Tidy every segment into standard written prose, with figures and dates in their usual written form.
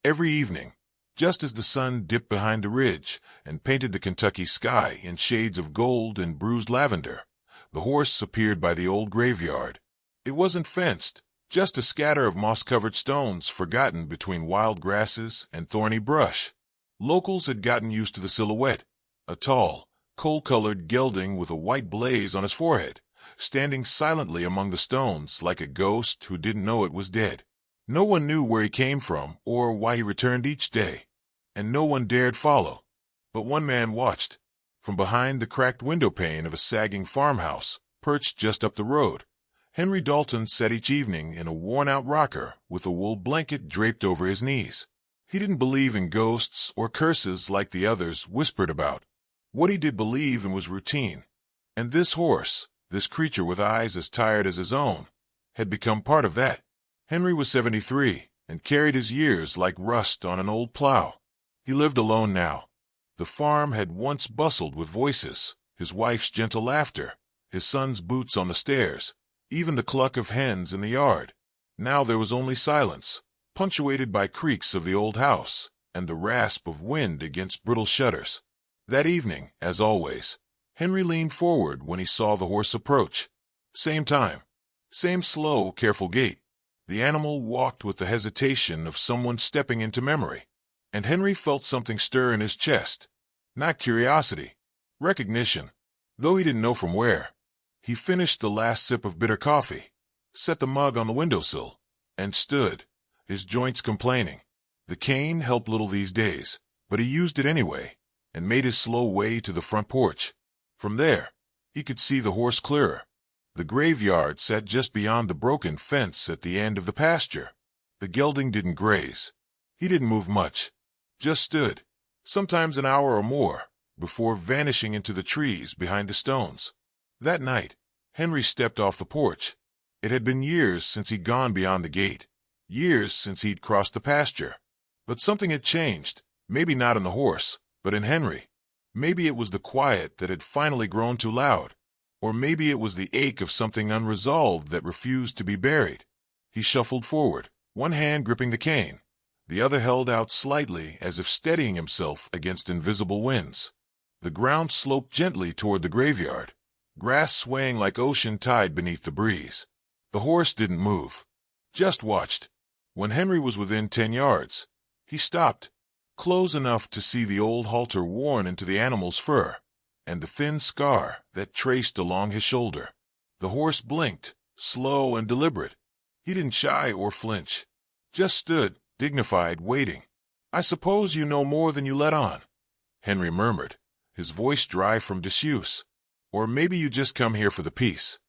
Every evening, just as the sun dipped behind the ridge and painted the Kentucky sky in shades of gold and bruised lavender, the horse appeared by the old graveyard. It wasn't fenced, just a scatter of moss-covered stones forgotten between wild grasses and thorny brush. Locals had gotten used to the silhouette, a tall, coal-colored gelding with a white blaze on his forehead, standing silently among the stones like a ghost who didn't know it was dead. No one knew where he came from or why he returned each day, and no one dared follow. But one man watched, from behind the cracked window pane of a sagging farmhouse perched just up the road. Henry Dalton sat each evening in a worn-out rocker with a wool blanket draped over his knees. He didn't believe in ghosts or curses like the others whispered about. What he did believe in was routine. And this horse, this creature with eyes as tired as his own, had become part of that. Henry was 73 and carried his years like rust on an old plow. He lived alone now. The farm had once bustled with voices, his wife's gentle laughter, his son's boots on the stairs, even the cluck of hens in the yard. Now there was only silence, punctuated by creaks of the old house and the rasp of wind against brittle shutters. That evening, as always, Henry leaned forward when he saw the horse approach. Same time, same slow, careful gait. The animal walked with the hesitation of someone stepping into memory, and Henry felt something stir in his chest. Not curiosity, recognition, though he didn't know from where. He finished the last sip of bitter coffee, set the mug on the windowsill, and stood, his joints complaining. The cane helped little these days, but he used it anyway, and made his slow way to the front porch. From there, he could see the horse clearer. The graveyard sat just beyond the broken fence at the end of the pasture. The gelding didn't graze. He didn't move much, just stood, sometimes an hour or more, before vanishing into the trees behind the stones. That night, Henry stepped off the porch. It had been years since he'd gone beyond the gate, years since he'd crossed the pasture. But something had changed, maybe not in the horse, but in Henry. Maybe it was the quiet that had finally grown too loud, or maybe it was the ache of something unresolved that refused to be buried. He shuffled forward, one hand gripping the cane, the other held out slightly as if steadying himself against invisible winds. The ground sloped gently toward the graveyard, grass swaying like ocean tide beneath the breeze. The horse didn't move, just watched. When Henry was within 10 yards, he stopped, close enough to see the old halter worn into the animal's fur, and the thin scar that traced along his shoulder. The horse blinked, slow and deliberate. He didn't shy or flinch, just stood, dignified, waiting. "I suppose you know more than you let on," Henry murmured, his voice dry from disuse. "Or maybe you just come here for the peace."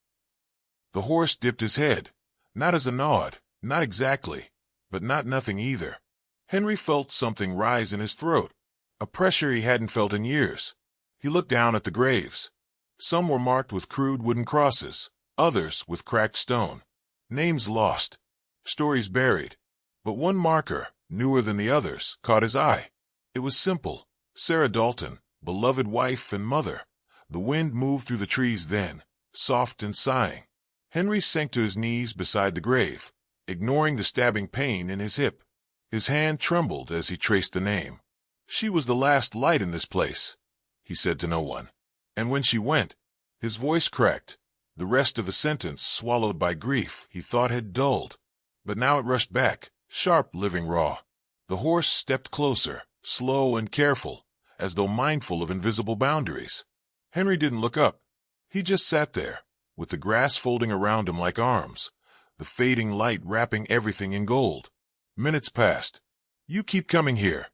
The horse dipped his head, not as a nod, not exactly, but not nothing either. Henry felt something rise in his throat, a pressure he hadn't felt in years. He looked down at the graves. Some were marked with crude wooden crosses, others with cracked stone. Names lost, stories buried. But one marker, newer than the others, caught his eye. It was simple: Sarah Dalton, beloved wife and mother. The wind moved through the trees then, soft and sighing. Henry sank to his knees beside the grave, ignoring the stabbing pain in his hip. His hand trembled as he traced the name. "She was the last light in this place," he said to no one. And when she went, his voice cracked, the rest of the sentence swallowed by grief he thought had dulled. But now it rushed back, sharp, living, raw. The horse stepped closer, slow and careful, as though mindful of invisible boundaries. Henry didn't look up. He just sat there, with the grass folding around him like arms, the fading light wrapping everything in gold. Minutes passed. "You keep coming here,"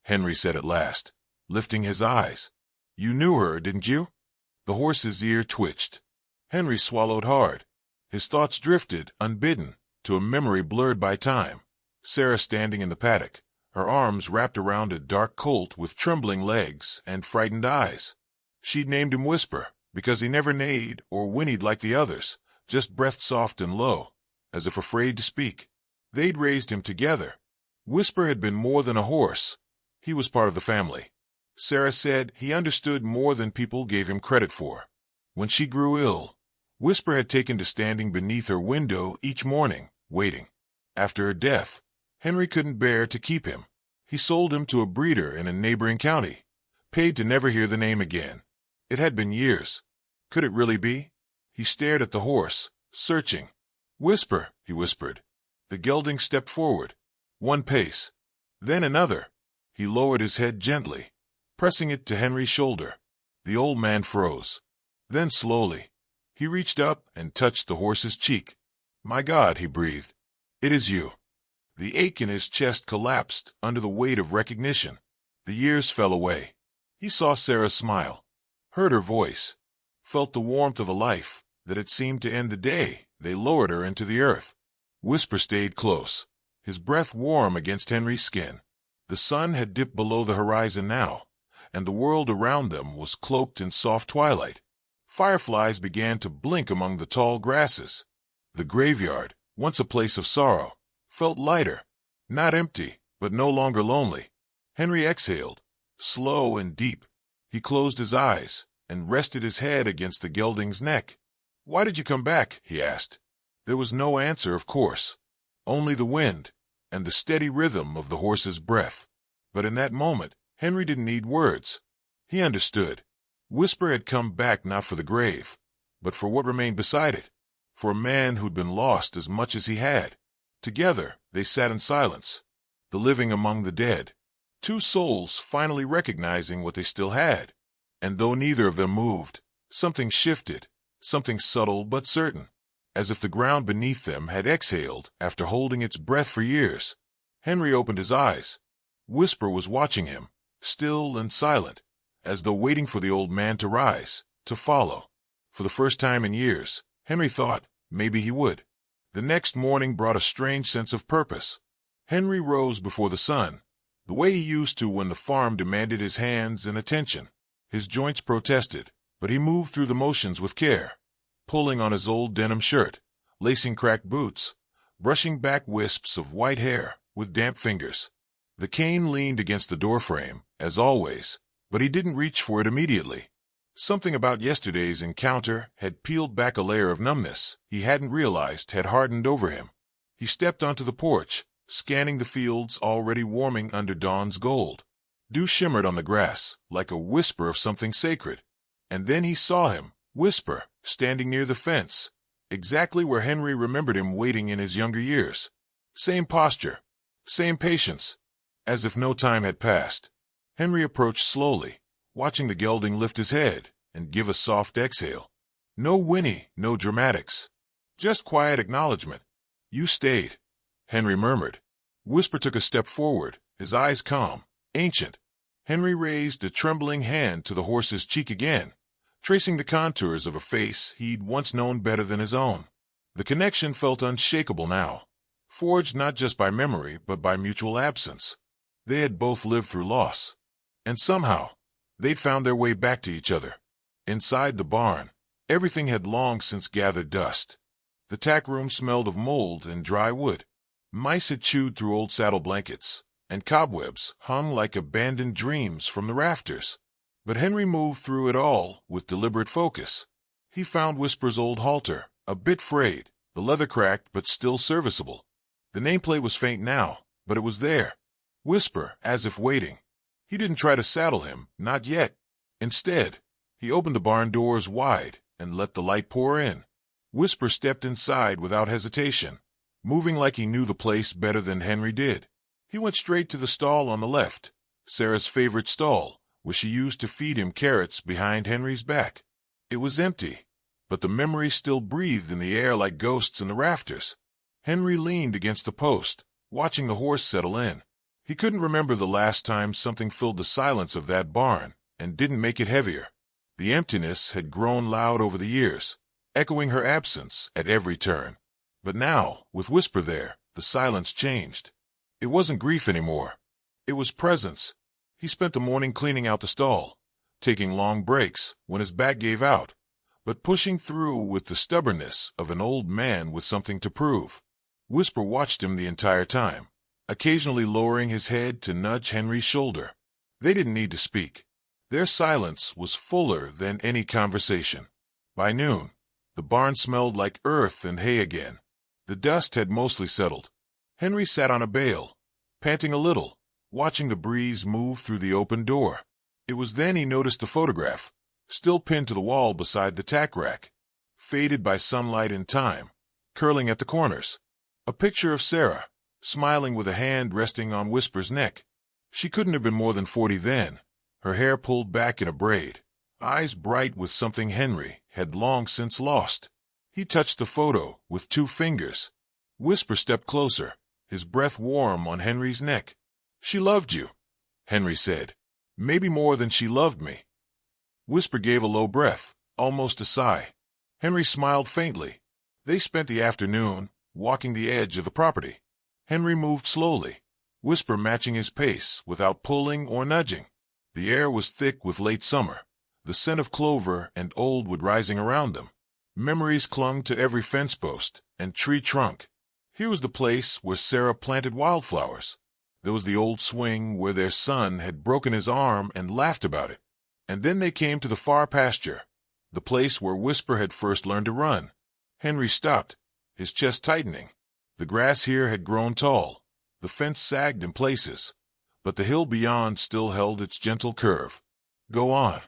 Henry said at last, lifting his eyes. "You knew her, didn't you?" The horse's ear twitched. Henry swallowed hard. His thoughts drifted, unbidden, to a memory blurred by time. Sarah standing in the paddock, her arms wrapped around a dark colt with trembling legs and frightened eyes. She'd named him Whisper, because he never neighed or whinnied like the others, just breathed soft and low, as if afraid to speak. They'd raised him together. Whisper had been more than a horse. He was part of the family. Sarah said he understood more than people gave him credit for. When she grew ill, Whisper had taken to standing beneath her window each morning, waiting. After her death, Henry couldn't bear to keep him. He sold him to a breeder in a neighboring county, paid to never hear the name again. It had been years. Could it really be? He stared at the horse, searching. "Whisper," he whispered. The gelding stepped forward. One pace. Then another. He lowered his head gently, pressing it to Henry's shoulder. The old man froze. Then slowly, he reached up and touched the horse's cheek. "My God," he breathed. "It is you." The ache in his chest collapsed under the weight of recognition. The years fell away. He saw Sarah smile, heard her voice, felt the warmth of a life that had seemed to end the day they lowered her into the earth. Whisper stayed close, his breath warm against Henry's skin. The sun had dipped below the horizon now, and the world around them was cloaked in soft twilight. Fireflies began to blink among the tall grasses. The graveyard, once a place of sorrow, felt lighter, not empty, but no longer lonely. Henry exhaled, slow and deep. He closed his eyes and rested his head against the gelding's neck. "Why did you come back?" he asked. There was no answer, of course, only the wind and the steady rhythm of the horse's breath. But in that moment, Henry didn't need words. He understood. Whisper had come back not for the grave, but for what remained beside it, for a man who'd been lost as much as he had. Together, they sat in silence, the living among the dead, two souls finally recognizing what they still had. And though neither of them moved, something shifted, something subtle but certain, as if the ground beneath them had exhaled after holding its breath for years. Henry opened his eyes. Whisper was watching him, still and silent, as though waiting for the old man to rise, to follow. For the first time in years, Henry thought maybe he would. The next morning brought a strange sense of purpose. Henry rose before the sun, the way he used to when the farm demanded his hands and attention. His joints protested, but he moved through the motions with care, pulling on his old denim shirt, lacing cracked boots, brushing back wisps of white hair with damp fingers. The cane leaned against the doorframe, as always, but he didn't reach for it immediately. Something about yesterday's encounter had peeled back a layer of numbness he hadn't realized had hardened over him. He stepped onto the porch, scanning the fields already warming under dawn's gold. Dew shimmered on the grass, like a whisper of something sacred. And then he saw him, Whisper, standing near the fence, exactly where Henry remembered him waiting in his younger years. Same posture, same patience, as if no time had passed. Henry approached slowly, watching the gelding lift his head and give a soft exhale. No whinny, no dramatics, just quiet acknowledgement. "You stayed," Henry murmured. Whisper took a step forward, his eyes calm, ancient. Henry raised a trembling hand to the horse's cheek again, tracing the contours of a face he'd once known better than his own. The connection felt unshakable now, forged not just by memory but by mutual absence. They had both lived through loss, and somehow they'd found their way back to each other. Inside the barn, everything had long since gathered dust. The tack room smelled of mold and dry wood. Mice had chewed through old saddle blankets, and cobwebs hung like abandoned dreams from the rafters. But Henry moved through it all with deliberate focus. He found Whisper's old halter, a bit frayed, the leather cracked but still serviceable. The nameplate was faint now, but it was there. Whisper, as if waiting. He didn't try to saddle him, not yet. Instead, he opened the barn doors wide and let the light pour in. Whisper stepped inside without hesitation, moving like he knew the place better than Henry did. He went straight to the stall on the left, Sarah's favorite stall, where she used to feed him carrots behind Henry's back. It was empty, but the memory still breathed in the air like ghosts in the rafters. Henry leaned against the post, watching the horse settle in. He couldn't remember the last time something filled the silence of that barn and didn't make it heavier. The emptiness had grown loud over the years, echoing her absence at every turn. But now, with Whisper there, the silence changed. It wasn't grief anymore. It was presence. He spent the morning cleaning out the stall, taking long breaks when his back gave out, but pushing through with the stubbornness of an old man with something to prove. Whisper watched him the entire time, occasionally lowering his head to nudge Henry's shoulder. They didn't need to speak. Their silence was fuller than any conversation. By noon, the barn smelled like earth and hay again. The dust had mostly settled. Henry sat on a bale, panting a little, watching the breeze move through the open door. It was then he noticed the photograph, still pinned to the wall beside the tack rack, faded by sunlight and time, curling at the corners. A picture of Sarah, smiling with a hand resting on Whisper's neck. She couldn't have been more than 40 then, her hair pulled back in a braid, eyes bright with something Henry had long since lost. He touched the photo with 2 fingers. Whisper stepped closer, his breath warm on Henry's neck. "She loved you," Henry said. "Maybe more than she loved me." Whisper gave a low breath, almost a sigh. Henry smiled faintly. They spent the afternoon walking the edge of the property. Henry moved slowly, Whisper matching his pace without pulling or nudging. The air was thick with late summer, the scent of clover and old wood rising around them. Memories clung to every fence post and tree trunk. Here was the place where Sarah planted wildflowers. There was the old swing where their son had broken his arm and laughed about it. And then they came to the far pasture, the place where Whisper had first learned to run. Henry stopped, his chest tightening. The grass here had grown tall, the fence sagged in places, but the hill beyond still held its gentle curve. "Go on,"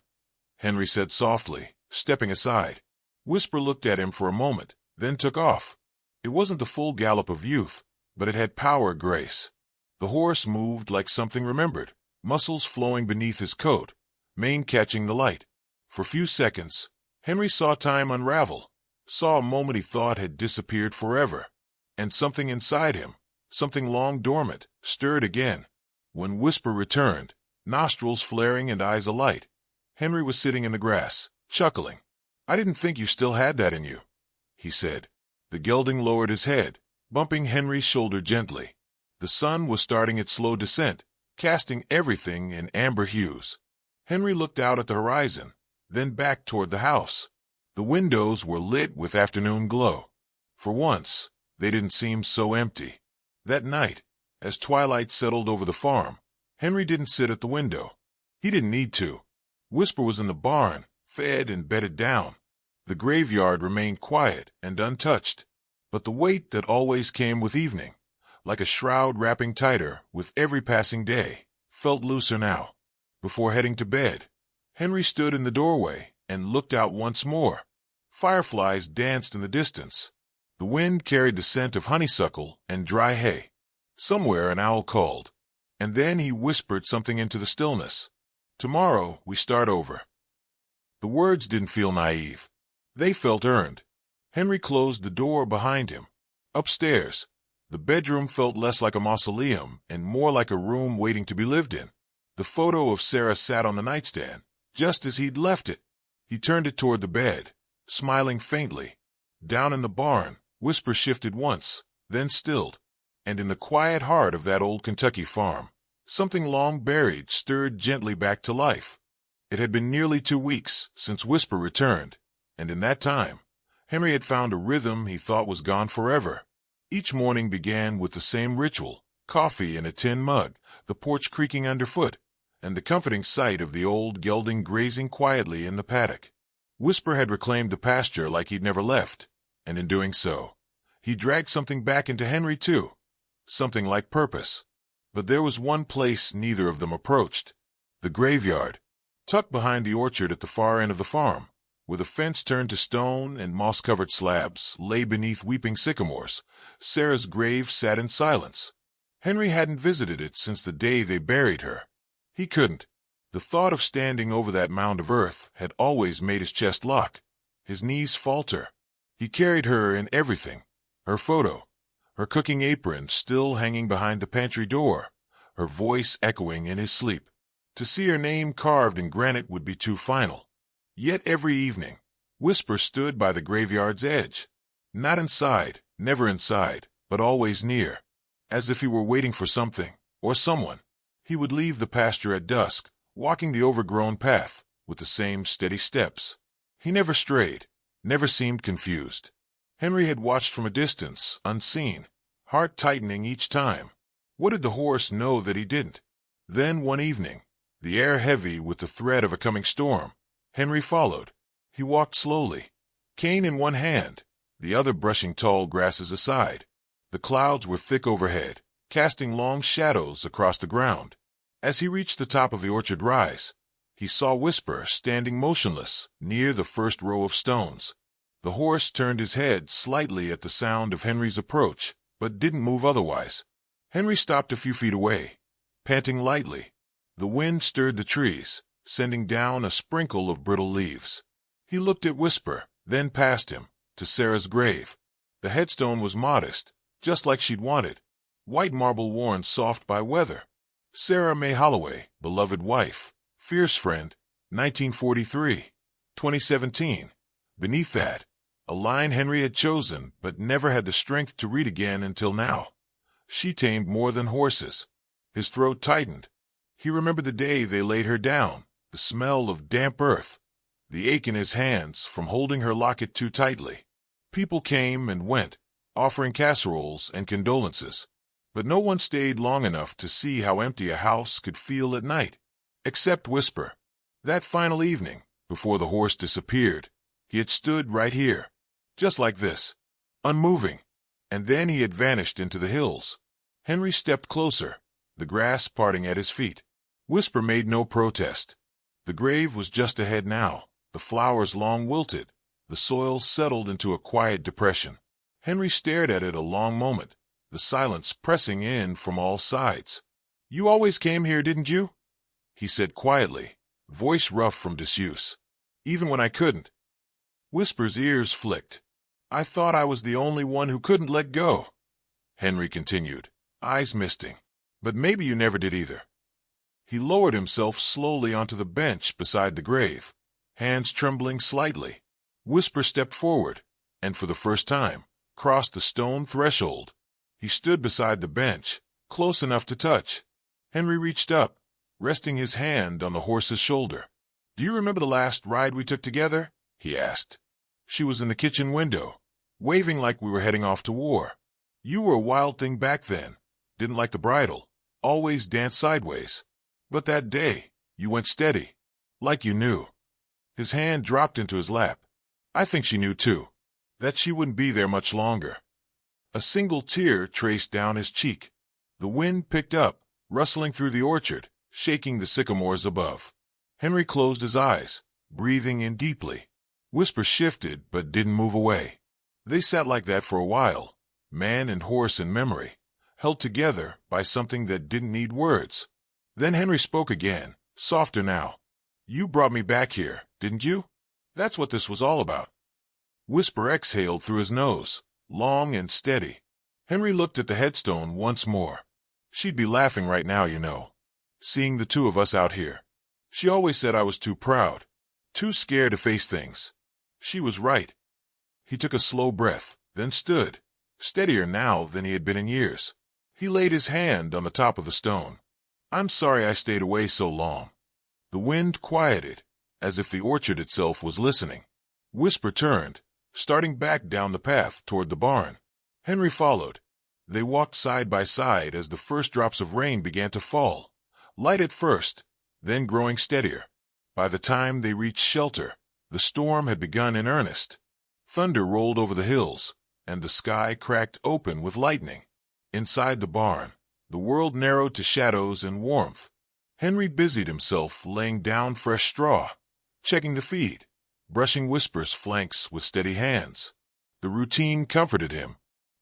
Henry said softly, stepping aside. Whisper looked at him for a moment, then took off. It wasn't the full gallop of youth, but it had power, grace. The horse moved like something remembered, muscles flowing beneath his coat, mane catching the light. For a few seconds, Henry saw time unravel, saw a moment he thought had disappeared forever. And something inside him, something long dormant, stirred again. When Whisper returned, nostrils flaring and eyes alight, Henry was sitting in the grass, chuckling. "I didn't think you still had that in you," he said. The gelding lowered his head, bumping Henry's shoulder gently. The sun was starting its slow descent, casting everything in amber hues. Henry looked out at the horizon, then back toward the house. The windows were lit with afternoon glow. For once, they didn't seem so empty. That night, as twilight settled over the farm, Henry didn't sit at the window. He didn't need to. Whisper was in the barn, fed and bedded down. The graveyard remained quiet and untouched, but the weight that always came with evening, like a shroud wrapping tighter with every passing day, felt looser now. Before heading to bed, Henry stood in the doorway and looked out once more. Fireflies danced in the distance. The wind carried the scent of honeysuckle and dry hay. Somewhere an owl called, and then he whispered something into the stillness. "Tomorrow we start over." The words didn't feel naive. They felt earned. Henry closed the door behind him. Upstairs, the bedroom felt less like a mausoleum and more like a room waiting to be lived in. The photo of Sarah sat on the nightstand, just as he'd left it. He turned it toward the bed, smiling faintly. Down in the barn, Whisper shifted once, then stilled. And in the quiet heart of that old Kentucky farm, something long buried stirred gently back to life. It had been nearly 2 weeks since Whisper returned, and in that time, Henry had found a rhythm he thought was gone forever. Each morning began with the same ritual, coffee in a tin mug, the porch creaking underfoot, and the comforting sight of the old gelding grazing quietly in the paddock. Whisper had reclaimed the pasture like he'd never left, and in doing so, he dragged something back into Henry too, something like purpose. But there was one place neither of them approached, the graveyard, tucked behind the orchard at the far end of the farm, where the fence turned to stone and moss-covered slabs lay beneath weeping sycamores. Sarah's grave sat in silence. Henry hadn't visited it since the day they buried her. He couldn't. The thought of standing over that mound of earth had always made his chest lock, his knees falter. He carried her in everything, her photo, her cooking apron still hanging behind the pantry door, her voice echoing in his sleep. To see her name carved in granite would be too final. Yet every evening, Whisper stood by the graveyard's edge. Not inside, never inside, but always near. As if he were waiting for something, or someone. He would leave the pasture at dusk, walking the overgrown path, with the same steady steps. He never strayed, never seemed confused. Henry had watched from a distance, unseen, heart tightening each time. What did the horse know that he didn't? Then one evening, the air heavy with the threat of a coming storm, Henry followed. He walked slowly, cane in one hand, the other brushing tall grasses aside. The clouds were thick overhead, casting long shadows across the ground. As he reached the top of the orchard rise, he saw Whisper standing motionless near the first row of stones. The horse turned his head slightly at the sound of Henry's approach, but didn't move otherwise. Henry stopped a few feet away, panting lightly. The wind stirred the trees, sending down a sprinkle of brittle leaves. He looked at Whisper, then past him, to Sarah's grave. The headstone was modest, just like she'd wanted, white marble worn soft by weather. Sarah May Holloway, beloved wife, fierce friend, 1943, 2017. Beneath that, a line Henry had chosen but never had the strength to read again until now. She tamed more than horses. His throat tightened. He remembered the day they laid her down, the smell of damp earth, the ache in his hands from holding her locket too tightly. People came and went, offering casseroles and condolences. But no one stayed long enough to see how empty a house could feel at night. Except Whisper. That final evening, before the horse disappeared, he had stood right here, just like this, unmoving, and then he had vanished into the hills. Henry stepped closer, the grass parting at his feet. Whisper made no protest. The grave was just ahead now, the flowers long wilted, the soil settled into a quiet depression. Henry stared at it a long moment, the silence pressing in from all sides. "You always came here, didn't you?" he said quietly, voice rough from disuse. "Even when I couldn't." Whisper's ears flicked. "I thought I was the only one who couldn't let go," Henry continued, eyes misting. "But maybe you never did either." He lowered himself slowly onto the bench beside the grave, hands trembling slightly. Whisper stepped forward, and for the first time, crossed the stone threshold. He stood beside the bench, close enough to touch. Henry reached up, resting his hand on the horse's shoulder. "Do you remember the last ride we took together?" he asked. She was in the kitchen window, waving like we were heading off to war. "You were a wild thing back then, didn't like the bridle, always danced sideways. But that day, you went steady, like you knew." His hand dropped into his lap. I think she knew too, that she wouldn't be there much longer. A single tear traced down his cheek. The wind picked up, rustling through the orchard, shaking the sycamores above. Henry closed his eyes, breathing in deeply. Whisper shifted but didn't move away. They sat like that for a while, man and horse in memory, held together by something that didn't need words. Then Henry spoke again, softer now. "You brought me back here, didn't you? That's what this was all about." Whisper exhaled through his nose, long and steady. Henry looked at the headstone once more. "She'd be laughing right now, you know, seeing the two of us out here. She always said I was too proud, too scared to face things. She was right." He took a slow breath, then stood, steadier now than he had been in years. He laid his hand on the top of the stone. "I'm sorry I stayed away so long." The wind quieted, as if the orchard itself was listening. Whisper turned, starting back down the path toward the barn. Henry followed. They walked side by side as the first drops of rain began to fall, light at first, then growing steadier. By the time they reached shelter, the storm had begun in earnest. Thunder rolled over the hills, and the sky cracked open with lightning. Inside the barn, the world narrowed to shadows and warmth. Henry busied himself laying down fresh straw, checking the feed, brushing Whisper's flanks with steady hands. The routine comforted him.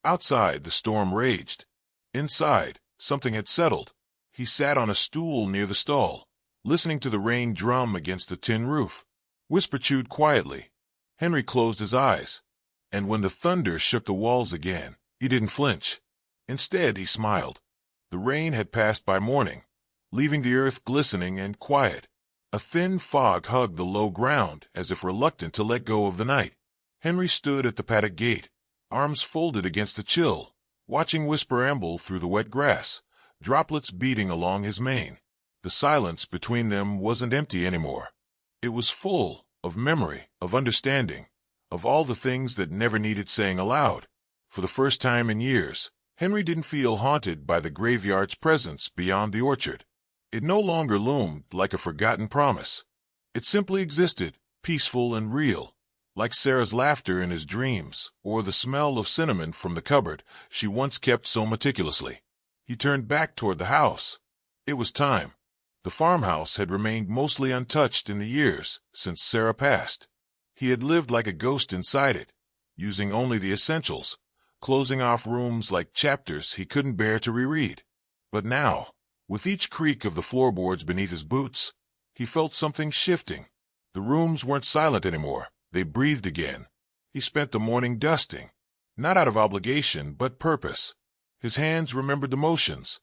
Outside, the storm raged. Inside, something had settled. He sat on a stool near the stall, listening to the rain drum against the tin roof. Whisper chewed quietly. Henry closed his eyes, and when the thunder shook the walls again, he didn't flinch. Instead, he smiled. The rain had passed by morning, leaving the earth glistening and quiet. A thin fog hugged the low ground as if reluctant to let go of the night. Henry stood at the paddock gate, arms folded against the chill, watching Whisper amble through the wet grass, droplets beating along his mane. The silence between them wasn't empty anymore. It was full of memory, of understanding, of all the things that never needed saying aloud. For the first time in years, Henry didn't feel haunted by the graveyard's presence beyond the orchard. It no longer loomed like a forgotten promise. It simply existed, peaceful and real, like Sarah's laughter in his dreams, or the smell of cinnamon from the cupboard she once kept so meticulously. He turned back toward the house. It was time. The farmhouse had remained mostly untouched in the years since Sarah passed. He had lived like a ghost inside it, using only the essentials, closing off rooms like chapters he couldn't bear to reread. But now, with each creak of the floorboards beneath his boots, he felt something shifting. The rooms weren't silent anymore. They breathed again. He spent the morning dusting, not out of obligation but purpose. His hands remembered the motions,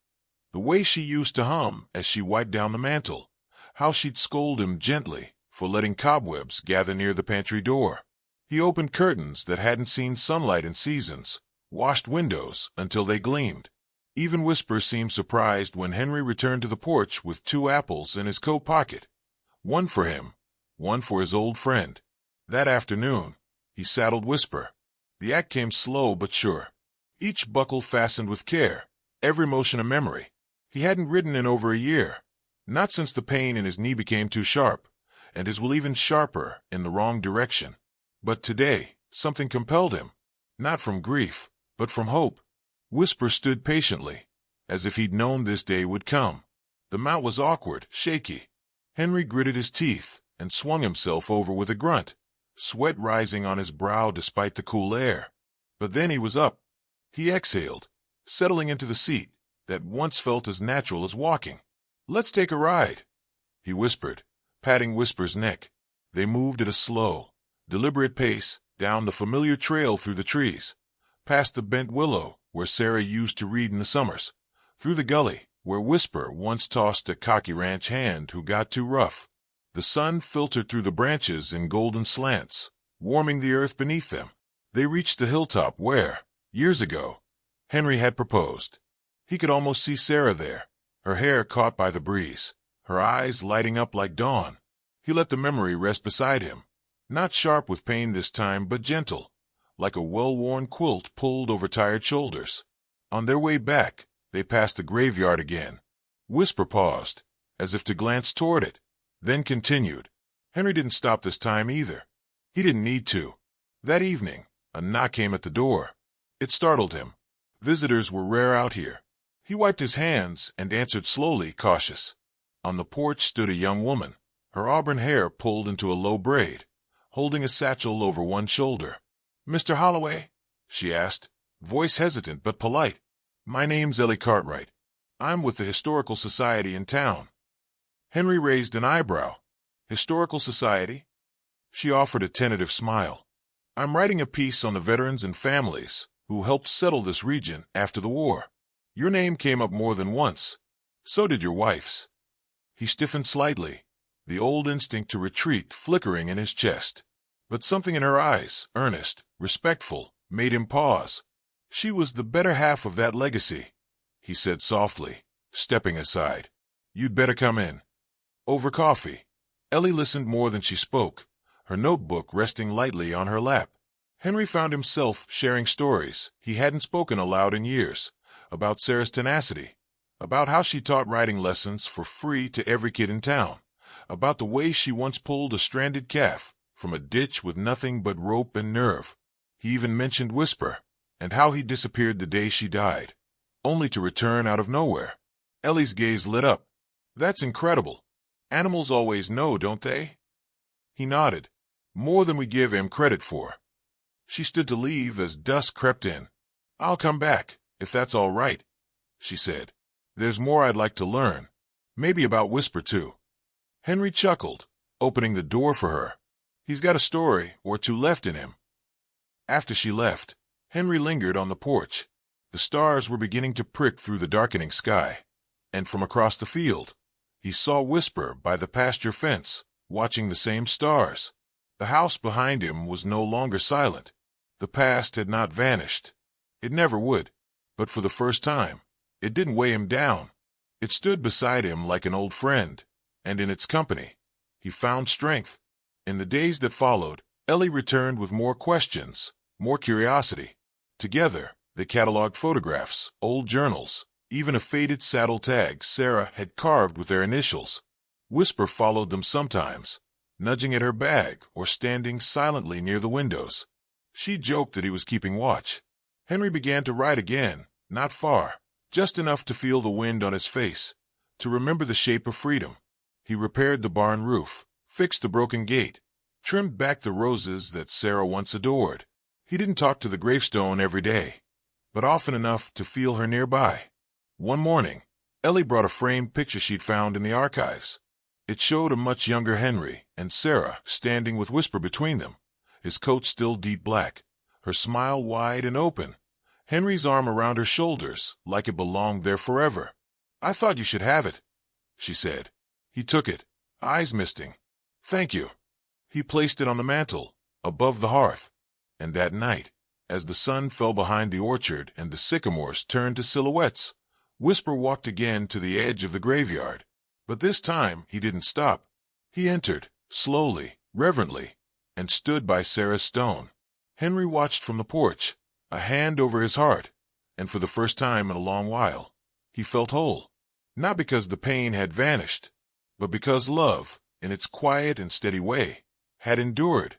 the way she used to hum as she wiped down the mantel, how she'd scold him gently for letting cobwebs gather near the pantry door. He opened curtains that hadn't seen sunlight in seasons, washed windows until they gleamed. Even Whisper seemed surprised when Henry returned to the porch with 2 apples in his coat pocket. One for him, one for his old friend. That afternoon, he saddled Whisper. The act came slow but sure. Each buckle fastened with care, every motion a memory. He hadn't ridden in over a year, not since the pain in his knee became too sharp, and his will even sharper in the wrong direction. But today, something compelled him, not from grief, but from hope. Whisper stood patiently, as if he'd known this day would come. The mount was awkward, shaky. Henry gritted his teeth and swung himself over with a grunt, sweat rising on his brow despite the cool air. But then he was up. He exhaled, settling into the seat that once felt as natural as walking. "Let's take a ride," he whispered, patting Whisper's neck. They moved at a slow, deliberate pace down the familiar trail through the trees, past the bent willow where Sarah used to read in the summers, through the gully where Whisper once tossed a cocky ranch hand who got too rough. The sun filtered through the branches in golden slants, warming the earth beneath them. They reached the hilltop where, years ago, Henry had proposed. He could almost see Sarah there, her hair caught by the breeze, her eyes lighting up like dawn. He let the memory rest beside him, not sharp with pain this time, but gentle, like a well-worn quilt pulled over tired shoulders. On their way back, they passed the graveyard again. Whisper paused, as if to glance toward it, then continued. Henry didn't stop this time either. He didn't need to. That evening, a knock came at the door. It startled him. Visitors were rare out here. He wiped his hands and answered slowly, cautious. On the porch stood a young woman, her auburn hair pulled into a low braid, holding a satchel over one shoulder. "Mr. Holloway?" she asked, voice hesitant but polite. "My name's Ellie Cartwright. I'm with the Historical Society in town." Henry raised an eyebrow. "Historical Society?" She offered a tentative smile. "I'm writing a piece on the veterans and families who helped settle this region after the war. Your name came up more than once. So did your wife's." He stiffened slightly, the old instinct to retreat flickering in his chest. But something in her eyes, earnest, respectful, made him pause. "She was the better half of that legacy," he said softly, stepping aside. "You'd better come in." Over coffee, Ellie listened more than she spoke, her notebook resting lightly on her lap. Henry found himself sharing stories he hadn't spoken aloud in years, about Sarah's tenacity, about how she taught writing lessons for free to every kid in town, about the way she once pulled a stranded calf from a ditch with nothing but rope and nerve. He even mentioned Whisper, and how he disappeared the day she died, only to return out of nowhere. Ellie's gaze lit up. "That's incredible. Animals always know, don't they?" He nodded. "More than we give him credit for." She stood to leave as dusk crept in. "I'll come back, if that's all right," she said. "There's more I'd like to learn. Maybe about Whisper, too." Henry chuckled, opening the door for her. He's got a story or two left in him. After she left, Henry lingered on the porch. The stars were beginning to prick through the darkening sky, and from across the field, he saw Whisper by the pasture fence, watching the same stars. The house behind him was no longer silent. The past had not vanished. It never would. But for the first time, it didn't weigh him down. It stood beside him like an old friend, and in its company, he found strength. In the days that followed, Ellie returned with more questions, more curiosity. Together, they cataloged photographs, old journals, even a faded saddle tag Sarah had carved with their initials. Whisper followed them sometimes, nudging at her bag or standing silently near the windows. She joked that he was keeping watch. Henry began to ride again, not far, just enough to feel the wind on his face, to remember the shape of freedom. He repaired the barn roof, fixed the broken gate, trimmed back the roses that Sarah once adored. He didn't talk to the gravestone every day, but often enough to feel her nearby. One morning, Ellie brought a framed picture she'd found in the archives. It showed a much younger Henry and Sarah standing with Whisper between them, his coat still deep black, her smile wide and open, Henry's arm around her shoulders like it belonged there forever. "I thought you should have it," she said. He took it, eyes misting. "Thank you." He placed it on the mantel, above the hearth. And that night, as the sun fell behind the orchard and the sycamores turned to silhouettes, Whisper walked again to the edge of the graveyard. But this time he didn't stop. He entered, slowly, reverently, and stood by Sarah's stone. Henry watched from the porch, a hand over his heart, and for the first time in a long while, he felt whole. Not because the pain had vanished, but because love, in its quiet and steady way, had endured.